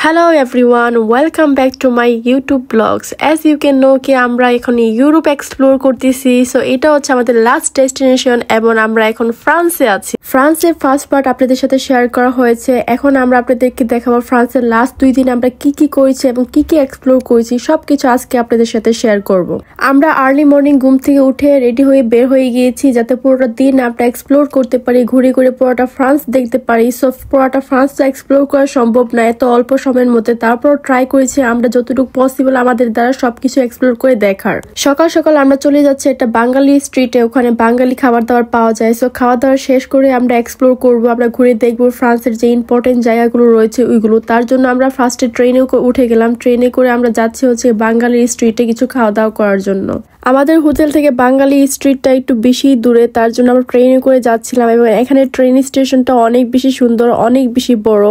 Hello everyone, welcome back to my YouTube vlogs. As you can know কি আমরা এখন Europe explore করতেছি। So এটা হচ্ছে আমাদের লাস্ট ডেস্টিনেশন এবং আমরা এখন ফ্রান্সে আছি। ফ্রান্সের ফার্স্ট পার্ট আপনাদের সাথে শেয়ার করা হয়েছে। এখন আমরা আপনাদেরকে দেখাবো ফ্রান্সের লাস্ট 2 দিন আমরা কি কি করেছি এবং কি কি এক্সপ্লোর করেছি সবকিছু আজকে আপনাদের সাথে শেয়ার করব। আমরা আর্লি মর্নিং ঘুম থেকে উঠে রেডি হয়ে বের হয়ে গিয়েছি যাতে পুরোটা দিন আমরা এক্সপ্লোর করতে পারি, ঘুরে ঘুরে পুরোটা ফ্রান্স দেখতে পারি। সো পুরোটা ফ্রান্স তো এক্সপ্লোর করা সম্ভব না এত অল্প সময়ের মধ্যে, তারপর ট্রাই করেছি আমরা যতটুকু পসিবল আমাদের দ্বারা সবকিছু এক্সপ্লোর করে দেখার। সকাল সকাল আমরা চলে যাচ্ছি একটা বাঙালি স্ট্রিটে, ওখানে বাঙালি খাবার দাবার পাওয়া যায়। সো খাওয়া দাওয়া শেষ করে আমরা এক্সপ্লোর করব, আমরা ঘুরে দেখবো ফ্রান্সের যে ইম্পর্টেন্ট জায়গাগুলো রয়েছে ওইগুলো। তার জন্য আমরা ফার্স্টে ট্রেনে উঠে গেলাম। ট্রেনে করে আমরা যাচ্ছি হচ্ছে বাঙালি স্ট্রিটে কিছু খাওয়া দাওয়া করার জন্য। আমাদের হোটেল থেকে বাঙালি স্ট্রিটটা একটু বেশি দূরে, তার জন্য আমরা ট্রেনে করে যাচ্ছিলাম এবং এখানে ট্রেন স্টেশনটা অনেক বেশি সুন্দর, অনেক বেশি বড়।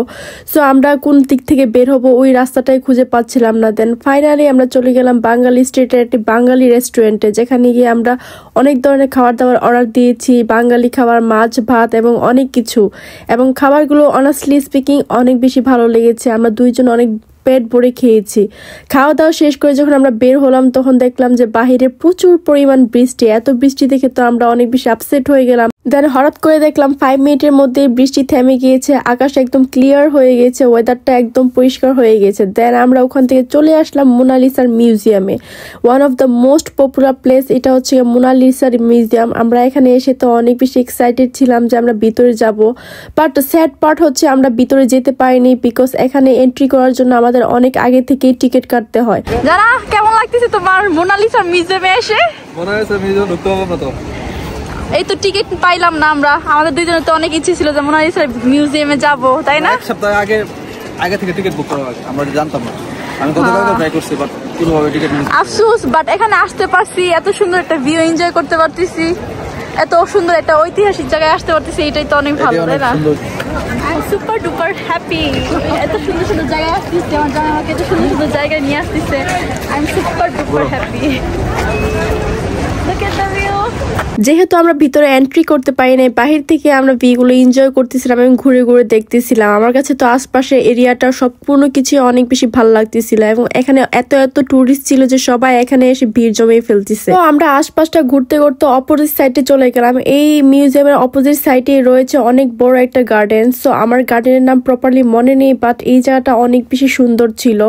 সো আমরা কোন দিক থেকে বের হবো ওই রাস্তাটাই খুঁজে পাচ্ছিলাম না। দেন ফাইনালি আমরা চলে গেলাম বাঙালি স্ট্রিটের একটি বাঙালি রেস্টুরেন্টে, যেখানে গিয়ে আমরা অনেক ধরনের খাবার দাবার অর্ডার দিয়েছি, বাঙালি খাবার, মাছ ভাত এবং অনেক কিছু। এবং খাবারগুলো অনেস্টলি স্পিকিং অনেক বেশি ভালো লেগেছে। আমরা দুইজন অনেক পেট ভরে খেয়েছি। খাওয়া দাওয়া শেষ করে যখন আমরা বের হলাম তখন দেখলাম যে বাহিরে প্রচুর পরিমাণ বৃষ্টি। এত বৃষ্টি দেখে তো আমরা অনেক বেশি আপসেট হয়ে গেলাম। দেন হঠাৎ করে দেখলাম 5 মিনিটের মধ্যে বৃষ্টি থেমে গিয়েছে, আকাশ একদম ক্লিয়ার হয়ে গেছে, ওয়েদারটা একদম পরিষ্কার হয়ে গেছে। দেন আমরা ওখান থেকে চলে আসলাম মোনালিসার মিউজিয়ামে। One of the most popular place এটা হচ্ছে মোনালিসার মিউজিয়াম। আমরা এখানে এসে তো অনেক বেশি এক্সাইটেড ছিলাম যে আমরা ভিতরে যাব, বাট স্যাড পার্ট হচ্ছে আমরা ভিতরে যেতে পারিনি, বিকজ এখানে এন্ট্রি করার জন্য আমাদের অনেক আগে থেকেই টিকিট কাটতে হয়। যারা কেমন লাগতেছে তোমার মোনালিসার মিউজিয়ামে এসে? মোনালিসার মিউজিয়াম ঢুকতে হবে না তো? এই তো টিকিট পাইলাম না আমরা, আমাদের দুইজনের তো অনেক ইচ্ছে ছিল যে মোনালিসার মিউজিয়ামে যাব, তাই না? এক সপ্তাহ আগে থেকে টিকিট বুক করা লাগে, আমরা জানতাম না। আমি গতকাল ট্রাই করছি বাট পুরোভাবে টিকিট মিস। আফসোস, বাট এখানে আসতে পারছি, এত সুন্দর একটা ভিউ এনজয় করতে পারতেছি, এত সুন্দর একটা ঐতিহাসিক জায়গায় আসতে পারতেছি, এটাই তো অনেক ভালো, তাই না? I am super duper happy. এত সুন্দর সুন্দর জায়গায় আসতেছে, আমার জামাই আমাকে এত সুন্দর সুন্দর জায়গায় নিয়ে আসতেছে। I am super duper happy. Look at the view. যেহেতু আমরা ভিতরে এন্ট্রি করতে পারি নাই, বাহির থেকে আমরা ভিউগুলো এনজয় করতেছিলাম এবং ঘুরে ঘুরে দেখতেছিলাম। আমার কাছে তো আশপাশের এরিয়াটা সম্পূর্ণ কিছু অনেক বেশি ভালো লাগতেছিল এবং এখানে এত এত টুরিস্ট ছিল যে সবাই এখানে এসে ভিড় জমিয়ে ফেলতেছে। তো আমরা আশপাশটা ঘুরতে ঘুরতে অপোজিট সাইডে চলে গেলাম। এই মিউজিয়ামের অপোজিট সাইডে রয়েছে অনেক বড় একটা গার্ডেন। সো আমার গার্ডেনের নাম প্রপারলি মনে নেই, বাট এই জায়গাটা অনেক বেশি সুন্দর ছিল।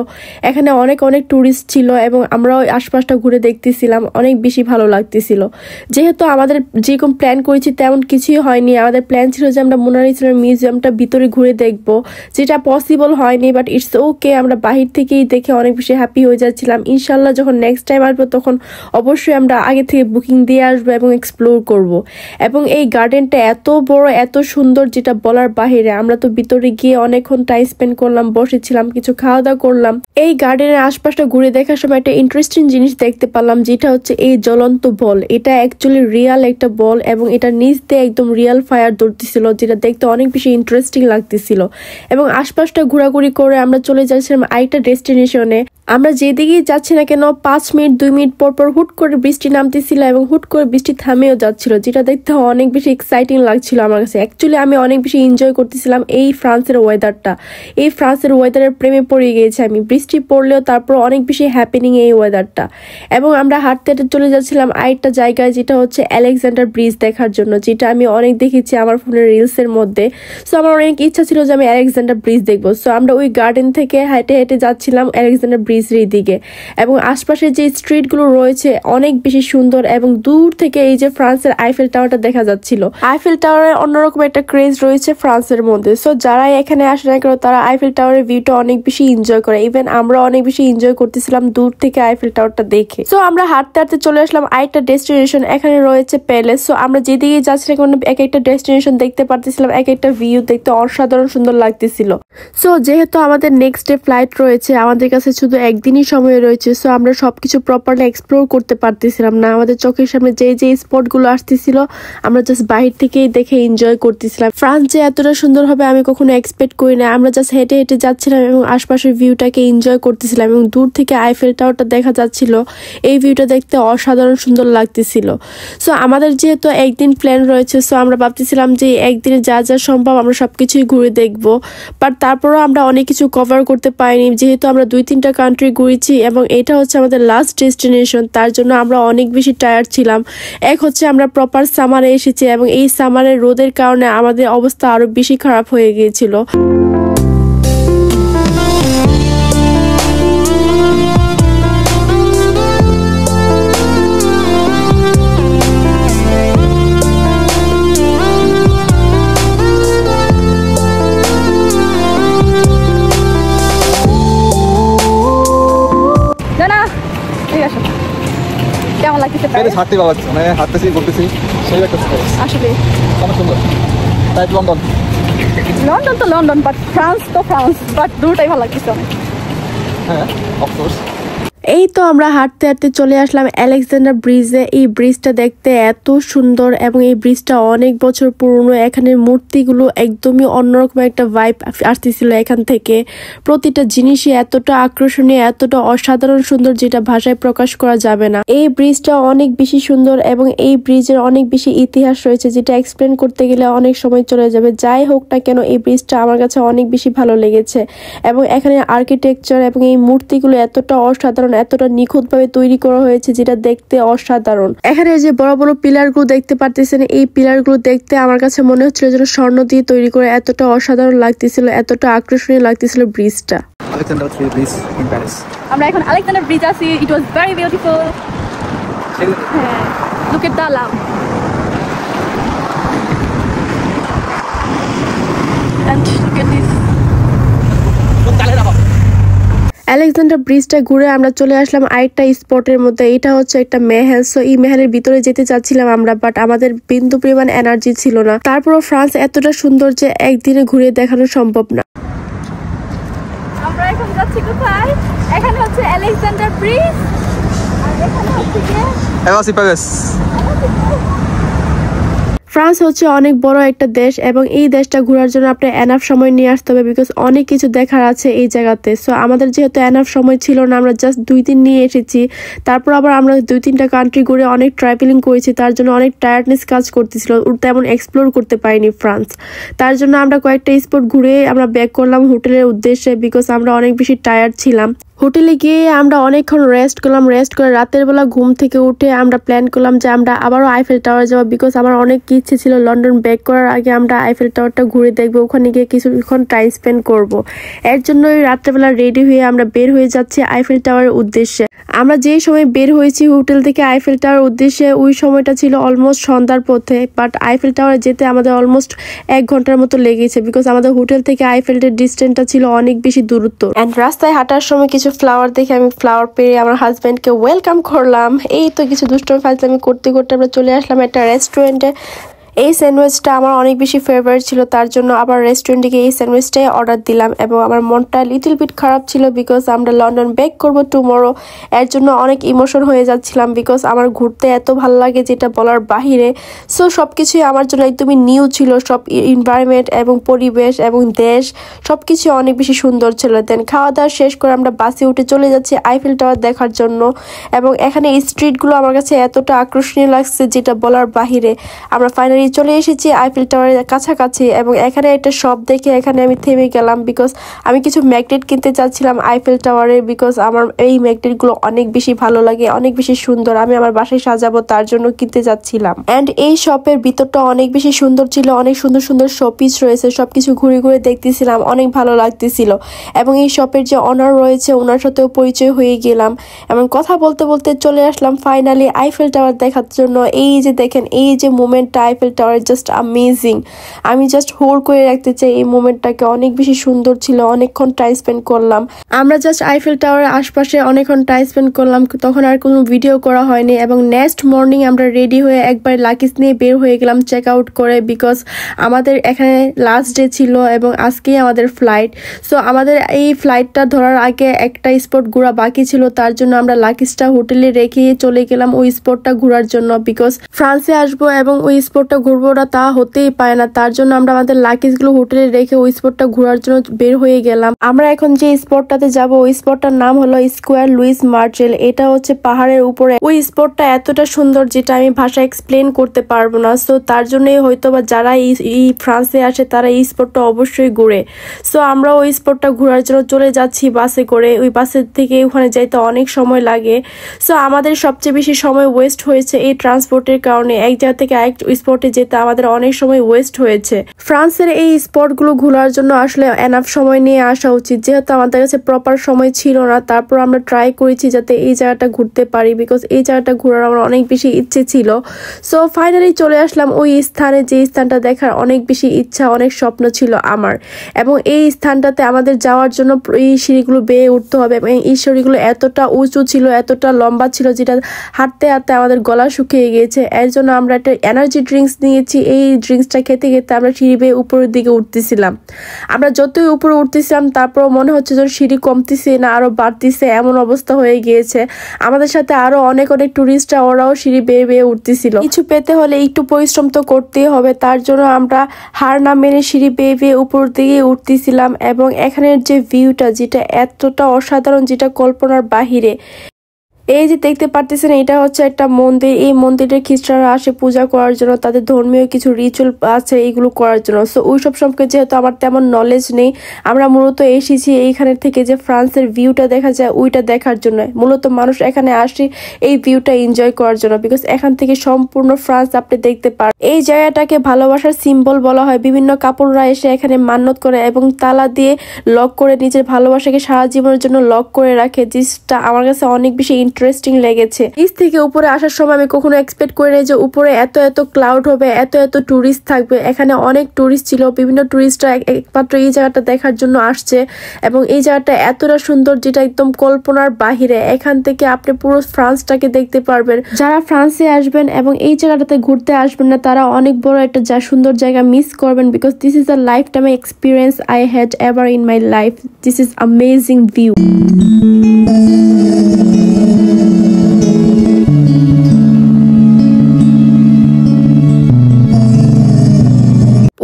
এখানে অনেক অনেক টুরিস্ট ছিল এবং আমরাও আশপাশটা ঘুরে দেখতেছিলাম, অনেক বেশি ভালো লাগতেছিল। যেহেতু আমাদের যেরকম প্ল্যান করেছি তেমন কিছুই হয়নি। আমাদের প্ল্যান ছিল যে আমরা মোনালিসার মিউজিয়ামটা ভিতরে ঘুরে দেখব, যেটা পসিবল হয়নি, বাট ইটস ওকে। আমরা বাহির থেকেই দেখে অনেক বেশি হ্যাপি হয়ে যাচ্ছিলাম। ইনশাল্লাহ যখন নেক্সট টাইম আসবো তখন অবশ্যই আমরা আগে থেকে বুকিং দিয়ে আসবো এবং এক্সপ্লোর করব। এবং এই গার্ডেনটা এত বড়, এত সুন্দর, যেটা বলার বাহিরে। আমরা তো ভিতরে গিয়ে অনেকক্ষণ টাইম স্পেন্ড করলাম, বসেছিলাম, কিছু খাওয়া দাওয়া করলাম। এই গার্ডেনের আশপাশটা ঘুরে দেখার সময় একটা ইন্টারেস্টিং জিনিস দেখতে পেলাম, যেটা হচ্ছে এই জ্বলন্ত বল। এটা অ্যাকচুয়ালি রিয়াল একটা বল এবং এটা নিচ দিয়ে একদম রিয়েল ফায়ার ধরতেছিল, যেটা দেখতে অনেক বেশি ইন্টারেস্টিং লাগতেছিল। এবং আশপাশটা ঘোরাঘুরি করে আমরা চলে যাচ্ছিলাম আরেকটা ডেস্টিনেশনে। আমরা যেদিকেই যাচ্ছি না কেন 5 মিনিট 2 মিনিট পর পর হুট করে বৃষ্টি নামতেছিল এবং হুট করে বৃষ্টি থামেও যাচ্ছিল, যেটা দেখতে অনেক বেশি এক্সাইটিং লাগছিল আমার কাছে। অ্যাকচুয়ালি আমি অনেক বেশি এনজয় করতেছিলাম এই ফ্রান্সের ওয়েদারটা। এই ফ্রান্সের ওয়েদারের প্রেমে পড়ে গিয়েছে আমি। বৃষ্টি পড়লেও তারপর অনেক বেশি হ্যাপেনিং এই ওয়েদারটা। এবং আমরা হাঁটতে হাঁটতে চলে যাচ্ছিলাম আরেকটা জায়গায়, যেটা হচ্ছে আলেকজান্ডার ব্রিজ দেখার জন্য, যেটা আমি অনেক দেখেছি আমার ফোনের রিলসের মধ্যে। সো আমার অনেক ইচ্ছা ছিল যে আমি আলেকজান্ডার ব্রিজ দেখবো। সো আমরা ওই গার্ডেন থেকে হেঁটে হেঁটে যাচ্ছিলাম আলেকজান্ডার ব্রিজের দিকে। এবং আশপাশে যে স্ট্রিটগুলো রয়েছে অনেক বেশি সুন্দর এবং দূর থেকে এই যে ফ্রান্সের আইফেল টাওয়ারটা দেখা যাচ্ছিল। আইফেল টাওয়ারের অন্যরকম একটা ক্রেজ রয়েছে ফ্রান্সের মধ্যে। সো যারা এখানে আসে না কেন তারা আইফেল টাওয়ারের ভিউটা অনেক বেশি এনজয় করে। ইভেন আমরা অনেক বেশি এনজয় করতেছিলাম দূর থেকে আইফেল টাওয়ারটা দেখে। সো আমরা হাঁটতে হাঁটতে চলে আসলাম আরেকটা ডেস্টিনেশন, এখানে রয়েছে প্যালেস। সো আমরা যেদিকে যাচ্ছি না কেন এক একটা ডেস্টিনেশন দেখতে পারতেছিলাম, এক একটা ভিউ দেখতে অসাধারণ সুন্দর লাগতেছিল। সো যেহেতু আমাদের নেক্সট ডে ফ্লাইট রয়েছে, আমাদের কাছে শুধু একদিনই সময় রয়েছে, সো আমরা সবকিছু প্রপারলি এক্সপ্লোর করতে পারতেছিলাম না। আমাদের চোখের সামনে যে যে স্পটগুলো আসতেছিল আমরা জাস্ট বাহির থেকেই দেখে এনজয় করতেছিলাম। ফ্রান্স যে এতটা সুন্দর হবে আমি কখনো এক্সপেক্ট করি না। আমরা জাস্ট হেঁটে হেঁটে যাচ্ছিলাম এবং আশপাশের ভিউটাকে এনজয় করতেছিলাম এবং দূর থেকে আইফেল টাওয়ারটা দেখা যাচ্ছিল। এই ভিউটা দেখতে অসাধারণ সুন্দর লাগতেছিল। সো আমাদের যেহেতু একদিন প্ল্যান রয়েছে, সো আমরা ভাবতেছিলাম যে একদিনে যা যা সম্ভব আমরা সবকিছুই ঘুরে দেখবো। বাট তারপরও আমরা অনেক কিছু কভার করতে পারিনি, যেহেতু আমরা 2-3টা কান্ট্রি ঘুরেছি এবং এটা হচ্ছে আমাদের লাস্ট ডেস্টিনেশন। তার জন্য আমরা অনেক বেশি টায়ার্ড ছিলাম। এক হচ্ছে আমরা প্রপার সামারে এসেছি এবং এই সামারের রোদের কারণে আমাদের অবস্থা আরো বেশি খারাপ হয়ে গিয়েছিল। কেমন লাগতেছে? হাঁটতে ভালো লাগছে, মানে হাঁটতেছি ঘুরতেছি, সেই একটা আসলে অনেক সুন্দর। তাই লন্ডন তো লন্ডন, বাট ফ্রান্স তো ফ্রান্স, বাট দুটাই ভালো লাগতেছে অনেক। হ্যাঁ অফকোর্স। এই তো আমরা হাঁটতে হাঁটতে চলে আসলাম আলেকজান্ডার ব্রিজে। এই ব্রিজটা দেখতে এত সুন্দর এবং এই ব্রিজটা অনেক বছর পুরনো। এখানে মূর্তিগুলো একদমই অন্যরকম একটা ভাইব আসতেছিল এখান থেকে। প্রতিটা জিনিসই এতটা আকর্ষণীয়, এতটা অসাধারণ সুন্দর যেটা ভাষায় প্রকাশ করা যাবে না। এই ব্রিজটা অনেক বেশি সুন্দর এবং এই ব্রিজের অনেক বেশি ইতিহাস রয়েছে যেটা এক্সপ্লেন করতে গেলে অনেক সময় চলে যাবে। যাই হোক না কেন এই ব্রিজটা আমার কাছে অনেক বেশি ভালো লেগেছে এবং এখানে আর্কিটেকচার এবং এই মূর্তিগুলো এতটা অসাধারণ, এতটা নিখুঁতভাবে তৈরি করা হয়েছে যেটা দেখতে অসাধারণ। এখানে যে বড় বড় পিলারগুলো দেখতে পারতেছেন, এই পিলারগুলো দেখতে আমার কাছে মনে হচ্ছিল যেন স্বর্ণ দিয়ে তৈরি করে। এতটা অসাধারণ লাগতেছিল, এতটা আকর্ষণীয় লাগতেছিল ব্রিজটা। Alexander bridge in Paris. আমরা এখন আলেকজান্ডার ব্রিজ আছি। It was very beautiful. হ্যাঁ, look at the love and look at this. Alexander ব্রিজটা ঘুরে আমরা চলে আসলাম আরেকটা স্পটের মধ্যে। এটা হচ্ছে একটা মেহেল। সো এই মেহেলের ভিতরে যেতে চাচ্ছিলাম আমরা, বাট আমাদের বিন্দু পরিমাণ এনার্জি ছিল না। তারপরও ফ্রান্স এতটা সুন্দর যে একদিনে ঘুরে দেখানো সম্ভব না। আমরা এখন যাচ্ছি কোথায়? এখানে হচ্ছে আলেকজান্ডার ব্রিজ আর এখানে হচ্ছে প্যারিস। ফ্রান্স হচ্ছে অনেক বড় একটা দেশ এবং এই দেশটা ঘোরার জন্য আপনার এনাফ সময় নিয়ে আসতে হবে, বিকজ অনেক কিছু দেখার আছে এই জায়গাতে। সো আমাদের যেহেতু এনাফ সময় ছিল না, আমরা জাস্ট 2 দিন নিয়ে এসেছি। তারপর আবার আমরা 2-3টা কান্ট্রি ঘুরে অনেক ট্রাভেলিং করেছি, তার জন্য অনেক টায়ার্ডনেস কাজ করতেছিল, তেমন এক্সপ্লোর করতে পারিনি ফ্রান্স। তার জন্য আমরা কয়েকটা স্পট ঘুরে আমরা ব্যাক করলাম হোটেলের উদ্দেশ্যে, বিকজ আমরা অনেক বেশি টায়ার্ড ছিলাম। হোটেলে গিয়ে আমরা অনেকক্ষণ রেস্ট করলাম। রেস্ট করে রাতের বেলা ঘুম থেকে উঠে আমরা প্ল্যান করলাম যে আমরা আবারও আইফেল টাওয়ার যাবো, বিকজ আমার অনেক ইচ্ছে ছিল লন্ডন ব্যাক করার আগে আমরা আইফেল টাওয়ারটা ঘুরে দেখবো, ওখানে গিয়ে কিছুক্ষণ টাইম স্পেন্ড করব। এর জন্যই রাত্রেবেলা রেডি হয়ে আমরা বের হয়ে যাচ্ছি আইফেল টাওয়ারের উদ্দেশ্যে। আমরা যেই সময় বের হয়েছি হোটেল থেকে আইফেল টাওয়ার উদ্দেশ্যে, ওই সময়টা ছিল অলমোস্ট সন্ধ্যার পথে। বাট আইফেল টাওয়ারে যেতে আমাদের অলমোস্ট 1 ঘন্টার মতো লেগেছে, বিকজ আমাদের হোটেল থেকে আইফেলের ডিস্টেন্সটা ছিল অনেক বেশি দূরত্ব। অ্যান্ড রাস্তায় হাঁটার সময় কিছু ফ্লাওয়ার দেখে আমি ফ্লাওয়ার পেয়ে আমার হাজব্যান্ডকে ওয়েলকাম করলাম। এই তো কিছু দুষ্টমি ফাজলামি করতে করতে আমরা চলে আসলাম একটা রেস্টুরেন্টে। এই স্যান্ডউইচটা আমার অনেক বেশি ফেভারিট ছিল, তার জন্য আবার রেস্টুরেন্টে গিয়ে এই স্যান্ডউইচটাই অর্ডার দিলাম। এবং আমার মনটা লিটল বিট খারাপ ছিল, বিকজ আমরা লন্ডন ব্যাক করব টুমরো। এর জন্য অনেক ইমোশন হয়ে যাচ্ছিলাম, বিকজ আমার ঘুরতে এত ভালো লাগে যেটা বলার বাহিরে। সো সবকিছুই আমার জন্য একদমই নিউ ছিল, সব এনভায়রনমেন্ট এবং পরিবেশ এবং দেশ সবকিছু অনেক বেশি সুন্দর ছিল। দেন খাওয়া দাওয়া শেষ করে আমরা বাসে উঠে চলে যাচ্ছি আইফেল টাওয়ার দেখার জন্য। এবং এখানে স্ট্রিটগুলো আমার কাছে এতটা আকর্ষণীয় লাগছে যেটা বলার বাহিরে। আমরা ফাইনালি চলে এসেছি আইফেল টাওয়ারের কাছাকাছি এবং এখানে একটা শপ দেখে এখানে আমি থেমে গেলাম, বিকজ আমি কিছু ম্যাগনেট কিনতে চাচ্ছিলাম আইফেল টাওয়ারে, বিকজ আমার এই ম্যাগনেটগুলো অনেক বেশি ভালো লাগে, অনেক বেশি সুন্দর, আমি আমার বাসায় সাজাবো তার জন্য কিনতে চাচ্ছিলাম। অ্যান্ড এই শপের ভিতরটা অনেক বেশি সুন্দর ছিল, অনেক সুন্দর সুন্দর শোপিস রয়েছে, সবকিছু ঘুরে ঘুরে দেখতেছিলাম, অনেক ভালো লাগতেছিল। এবং এই শপের যে অনার রয়েছে ওনার সাথেও পরিচয় হয়ে গেলাম এবং কথা বলতে বলতে চলে আসলাম ফাইনালি আইফেল টাওয়ার দেখার জন্য। এই যে দেখেন, এই যে মোমেন্টটা Eiffel Eiffel tower just amazing. আমি জাস্ট হোল্ড করে রাখতে চাই এই মোমেন্টটাকে, অনেক বেশি সুন্দর ছিল, অনেকক্ষণ টাইম স্পেন্ড করলাম। আমরা জাস্ট আইফেল টাওয়ারের আশপাশে অনেকক্ষণ টাইম স্পেন্ড করলাম, তখন আর কোনো ভিডিও করা হয়নি। এবং নেক্সট মর্নিং আমরা রেডি হয়ে একবার লাকিজ নিয়ে বের হয়ে গেলাম চেক আউট করে, বিকজ আমাদের এখানে লাস্ট ডে ছিল এবং আজকেই আমাদের ফ্লাইট। সো আমাদের এই ফ্লাইটটা ধরার আগে একটা স্পট ঘোরা বাকি ছিল, তার জন্য আমরা লাকিজটা হোটেলে রেখে চলে গেলাম ওই স্পটটা ঘোরার জন্য, বিকজ ফ্রান্সে আসবো এবং ওই স্পটটা ঘুরবো না তা হতেই পারে না। তার জন্য আমরা আমাদের লাকিজগুলো হোটেলে রেখে ওই স্পটটা ঘোরার জন্য বের হয়ে গেলাম। আমরা এখন যে স্পটটাতে যাব ওই স্পটটার নাম হলো স্কোয়ার লুইস মার্টেল। এটা হচ্ছে পাহাড়ের উপরে। ওই স্পটটা এতটা সুন্দর যেটা আমি ভাষা এক্সপ্লেন করতে পারবো না। সো তার জন্যই হয়তো বা যারা এই ফ্রান্সে আসে তারা এই স্পটটা অবশ্যই ঘুরে। সো আমরা ওই স্পটটা ঘোরার জন্য চলে যাচ্ছি বাসে করে। ওই বাসের থেকে ওখানে যাইতে অনেক সময় লাগে। সো আমাদের সবচেয়ে বেশি সময় ওয়েস্ট হয়েছে এই ট্রান্সপোর্টের কারণে। এক জায়গা থেকে আরেক স্পটে যেতে আমাদের অনেক সময় ওয়েস্ট হয়েছে। ফ্রান্সের এই স্পটগুলো ঘোরার জন্য আসলে এনাফ সময় নিয়ে আসা উচিত, যেহেতু আমাদের কাছে প্রপার সময় ছিল না। তারপর আমরা ট্রাই করেছি যাতে এই জায়গাটা ঘুরতে পারি, বিকজ এই জায়গাটা ঘোরার আমার অনেক বেশি ইচ্ছে ছিল। সো ফাইনালি চলে আসলাম ওই স্থানে, যে স্থানটা দেখার অনেক বেশি ইচ্ছা, অনেক স্বপ্ন ছিল আমার। এবং এই স্থানটাতে আমাদের যাওয়ার জন্য এই সিঁড়িগুলো বেয়ে উঠতে হবে এবং এই সিঁড়িগুলো এতটা উঁচু ছিল, এতটা লম্বা ছিল, যেটা হাঁটতে হাঁটতে আমাদের গলা শুকিয়ে গিয়েছে। এর জন্য আমরা একটা এনার্জি ড্রিঙ্কস নিয়েছি। এই ড্রিঙ্কসটা খেতে খেতে আমরা সিঁড়ি বেয়ে উপরের দিকে উঠতেছিলাম। আমরা যতই উপরে উঠতেছিলাম তারপর মনে হচ্ছে যে সিঁড়ি কমতেছে না আরো বাড়তেছে, এমন অবস্থা হয়ে গিয়েছে। আমাদের সাথে আরো অনেক টুরিস্টরা, ওরাও সিঁড়ি বেয়ে বেয়ে উঠতেছিল। কিছু পেতে হলে একটু পরিশ্রম তো করতেই হবে, তার জন্য আমরা হার না মেনে সিঁড়ি বেয়ে বেয়ে উপর দিকে উঠতেছিলাম। এবং এখানের যে ভিউটা, যেটা এতটা অসাধারণ, যেটা কল্পনার বাহিরে। এই যে দেখতে পারতেছেন, এটা হচ্ছে একটা মন্দির। এই মন্দিরে খ্রিস্টানরা আসে পূজা করার জন্য, তাদের ধর্মীয় কিছু রিচুয়াল আছে এইগুলো করার জন্য। সো ওইসব সম্পর্কে যেহেতু আমার তেমন নলেজ নেই, আমরা মূলত এসেছি এইখানের থেকে যে ফ্রান্সের ভিউটা দেখা যায় ওইটা দেখার জন্য। মূলত মানুষ এখানে আসে এই ভিউটা এনজয় করার জন্য, বিকজ এখান থেকে সম্পূর্ণ ফ্রান্স আপনি দেখতে পারেন। এই জায়গাটাকে ভালোবাসার সিম্বল বলা হয়। বিভিন্ন কাপড়রা এসে এখানে মান্যত করে এবং তালা দিয়ে লক করে নিজের ভালোবাসাকে সারা জীবনের জন্য লক করে রাখে, যেটা আমার কাছে অনেক বেশি ইন্টারেস্টিং লেগেছে। নিচ থেকে উপরে আসার সময় আমি কখনো এক্সপেক্ট করি নাই যে উপরে এত এত ক্লাউড হবে, এত এত টুরিস্ট থাকবে। এখানে অনেক টুরিস্ট ছিল, বিভিন্ন টুরিস্টরা একমাত্র এই জায়গাটা দেখার জন্য আসছে। এবং এই জায়গাটা এতটা সুন্দর যেটা একদম কল্পনার বাহিরে। এখান থেকে আপনি পুরো ফ্রান্সটাকে দেখতে পারবেন। যারা ফ্রান্সে আসবেন এবং এই জায়গাটাতে ঘুরতে আসবেন না, তারা অনেক বড় একটা সুন্দর জায়গা মিস করবেন, because this is a life time experience I had ever in my life. This is amazing view.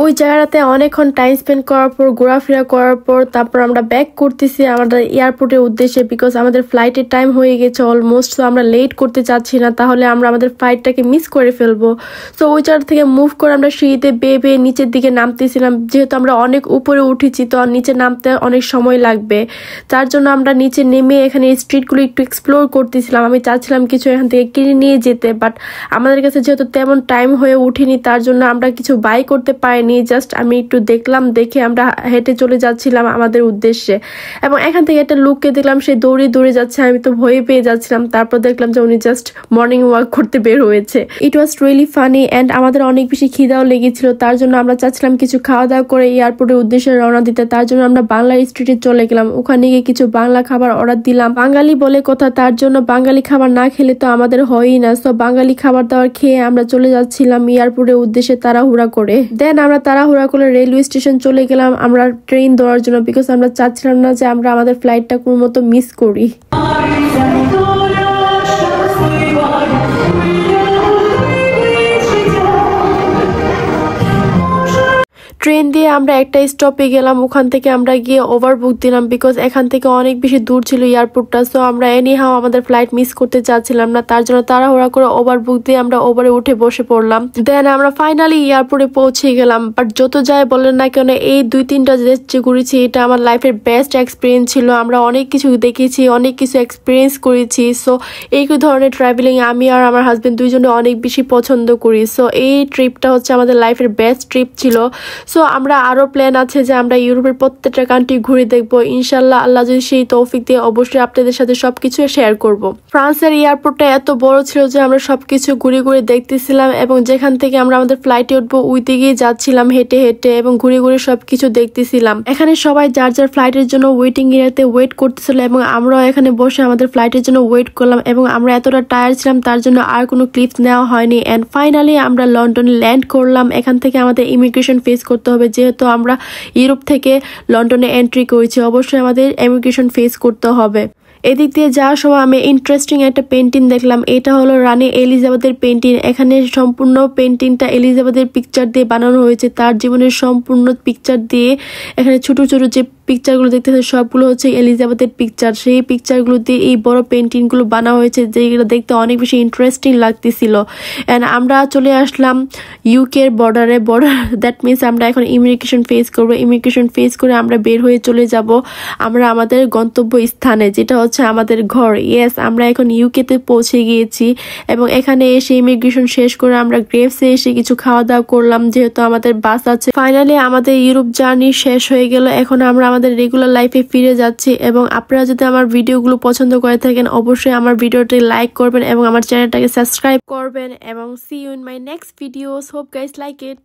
ওই জায়গাটাতে অনেকক্ষণ টাইম স্পেন্ড করার পর, ঘোরাফেরা করার পর, তারপর আমরা ব্যাক করতেছি আমাদের এয়ারপোর্টের উদ্দেশ্যে, বিকজ আমাদের ফ্লাইটের টাইম হয়ে গেছে অলমোস্ট। সো আমরা লেট করতে চাচ্ছি না, তাহলে আমরা আমাদের ফ্লাইটটাকে মিস করে ফেলবো। সো ওই জায়গা থেকে মুভ করে আমরা সিঁড়িতে বেয়ে বেয়ে নিচের দিকে নামতেছিলাম। যেহেতু আমরা অনেক উপরে উঠেছি, তো নিচে নামতে অনেক সময় লাগবে। তার জন্য আমরা নিচে নেমে এখানে স্ট্রিটগুলো একটু এক্সপ্লোর করতেছিলাম। আমি চাচ্ছিলাম কিছু এখান থেকে কিনে নিয়ে যেতে, বাট আমাদের কাছে যেহেতু তেমন টাইম হয়ে উঠেনি, তার জন্য আমরা কিছু বাই করতে পারিনি। জাস্ট আমি একটু দেখলাম, দেখে আমরা হেঁটে চলে যাচ্ছিলাম আমাদের উদ্দেশ্যে। এবং এখান থেকে একটা লোককে দেখলাম, সে দৌড়ে দৌড়ে যাচ্ছে। আমি তো ভয়ে পেয়ে যাচ্ছিলাম। তারপর দেখলাম যে উনি জাস্ট মর্নিং ওয়াক করতে বের হয়েছে। ইট ওয়াজ রিয়েলি ফানি অ্যান্ড আমাদের অনেক বেশি খিদাও লেগেছিল। তার জন্য আমরা চাচ্ছিলাম কিছু খাওয়া দাওয়া করে এয়ারপোর্টের উদ্দেশ্যে রওনা দিতে। তার জন্য আমরা বাংলা স্ট্রিটে চলে গেলাম। ওখানে গিয়ে কিছু বাংলা খাবার অর্ডার দিলাম। বাঙালি বলে কথা, তার জন্য বাঙালি খাবার না খেলে তো আমাদের হয়ই না। সো বাঙালি খাবার দাবার খেয়ে আমরা চলে যাচ্ছিলাম এয়ারপোর্টের উদ্দেশ্যে তাড়াহুড়া করে। দেন আমরা তাড়াহুড়া করে রেলওয়ে স্টেশন চলে গেলাম আমরা ট্রেন ধরার জন্য, বিকজ আমরা চাচ্ছিলাম না যে আমরা আমাদের ফ্লাইটটা কোনো মতো মিস করি। ট্রেন দিয়ে আমরা একটা স্টপে গেলাম। ওখান থেকে আমরা গিয়ে ওভারবুক দিলাম, বিকজ এখান থেকে অনেক বেশি দূর ছিল এয়ারপোর্টটা। সো আমরা এনিহাও আমাদের ফ্লাইট মিস করতে চাচ্ছিলাম না, তার জন্য তাড়াহুড়া করে ওভারবুক দিয়ে আমরা ওভারে উঠে বসে পড়লাম। দেন আমরা ফাইনালি এয়ারপোর্টে পৌঁছে গেলাম। বাট যত যাই বলেন না কেন, এই 2-3টা দেশ যে ঘুরেছি, এটা আমার লাইফের বেস্ট এক্সপিরিয়েন্স ছিল। আমরা অনেক কিছু দেখেছি, অনেক কিছু এক্সপিরিয়েন্স করেছি। সো এই ধরনের ট্রাভেলিং আমি আর আমার হাজবেন্ড দুইজনে অনেক বেশি পছন্দ করি। সো এই ট্রিপটা হচ্ছে আমাদের লাইফের বেস্ট ট্রিপ ছিল। সো সো আমরা আরো প্ল্যান আছে যে আমরা ইউরোপের প্রত্যেকটা কান্ট্রি ঘুরে দেখবো ইনশাল্লাহ। আল্লাহ যদি সেই তৌফিক দিয়ে অবশ্যই আপনাদের সাথে সবকিছু শেয়ার করব। ফ্রান্সের এয়ারপোর্টটা এত বড় ছিল যে আমরা সবকিছু ঘুরে ঘুরে দেখতেছিলাম এবং যেখান থেকে আমরা আমাদের ফ্লাইটে উঠবো ওই দিকেই যাচ্ছিলাম হেঁটে হেঁটে এবং ঘুরে ঘুরে সবকিছু দেখতেছিলাম। এখানে সবাই যার যার ফ্লাইটের জন্য ওয়েটিং এরিয়াতে ওয়েট করতেছিল এবং আমরাও এখানে বসে আমাদের ফ্লাইটের জন্য ওয়েট করলাম এবং আমরা এতটা টায়ার্ড ছিলাম তার জন্য আর কোনো ক্লিপস নেওয়া হয়নি। এন্ড ফাইনালি আমরা লন্ডনে ল্যান্ড করলাম। এখান থেকে আমাদের ইমিগ্রেশন ফেস করতে হবে, যেহেতু আমরা ইউরোপ থেকে লন্ডনে এন্ট্রি করেছি অবশ্যই আমাদের ইমিগ্রেশন ফেস করতে হবে। এদিক দিয়ে যাওয়ার সময় আমি ইন্টারেস্টিং একটা পেন্টিং দেখলাম। এটা হলো রানী এলিজাবেথের পেন্টিং। এখানে সম্পূর্ণ পেন্টিংটা এলিজাবেথের পিকচার দিয়ে বানানো হয়েছে, তার জীবনের সম্পূর্ণ পিকচার দিয়ে। এখানে ছোট ছোট যে পিকচারগুলো দেখতেছে সবগুলো হচ্ছে এলিজাবেথের পিকচার। সেই পিকচারগুলো দিয়ে এই বড় পেন্টিংগুলো বানানো হয়েছে, যেগুলো দেখতে অনেক বেশি ইন্টারেস্টিং লাগতেছিল। অ্যান্ড আমরা চলে আসলাম ইউকের বর্ডার দ্যাট মিনস আমরা এখন ইমিগ্রেশন ফেস করবো। ইমিগ্রেশন ফেস করে আমরা বের হয়ে চলে যাব আমরা আমাদের গন্তব্য স্থানে, যেটা হচ্ছে আমাদের ঘর। ইয়েস, আমরা এখন ইউকেতে পৌঁছে গিয়েছি এবং এখানে এসে ইমিগ্রেশন শেষ করে আমরা গ্রেভসে এসে কিছু খাওয়া দাওয়া করলাম, যেহেতু আমাদের বাস আছে। ফাইনালি আমাদের ইউরোপ জার্নি শেষ হয়ে গেল। এখন আমরা আমাদের রেগুলার লাইফে ফিরে যাচ্ছি এবং আপনারা যদি আমার ভিডিওগুলো পছন্দ করে থাকেন অবশ্যই আমার ভিডিওটি লাইক করবেন এবং আমার চ্যানেলটাকে সাবস্ক্রাইব করবেন এবং see you in my next videos. Hope guys like it.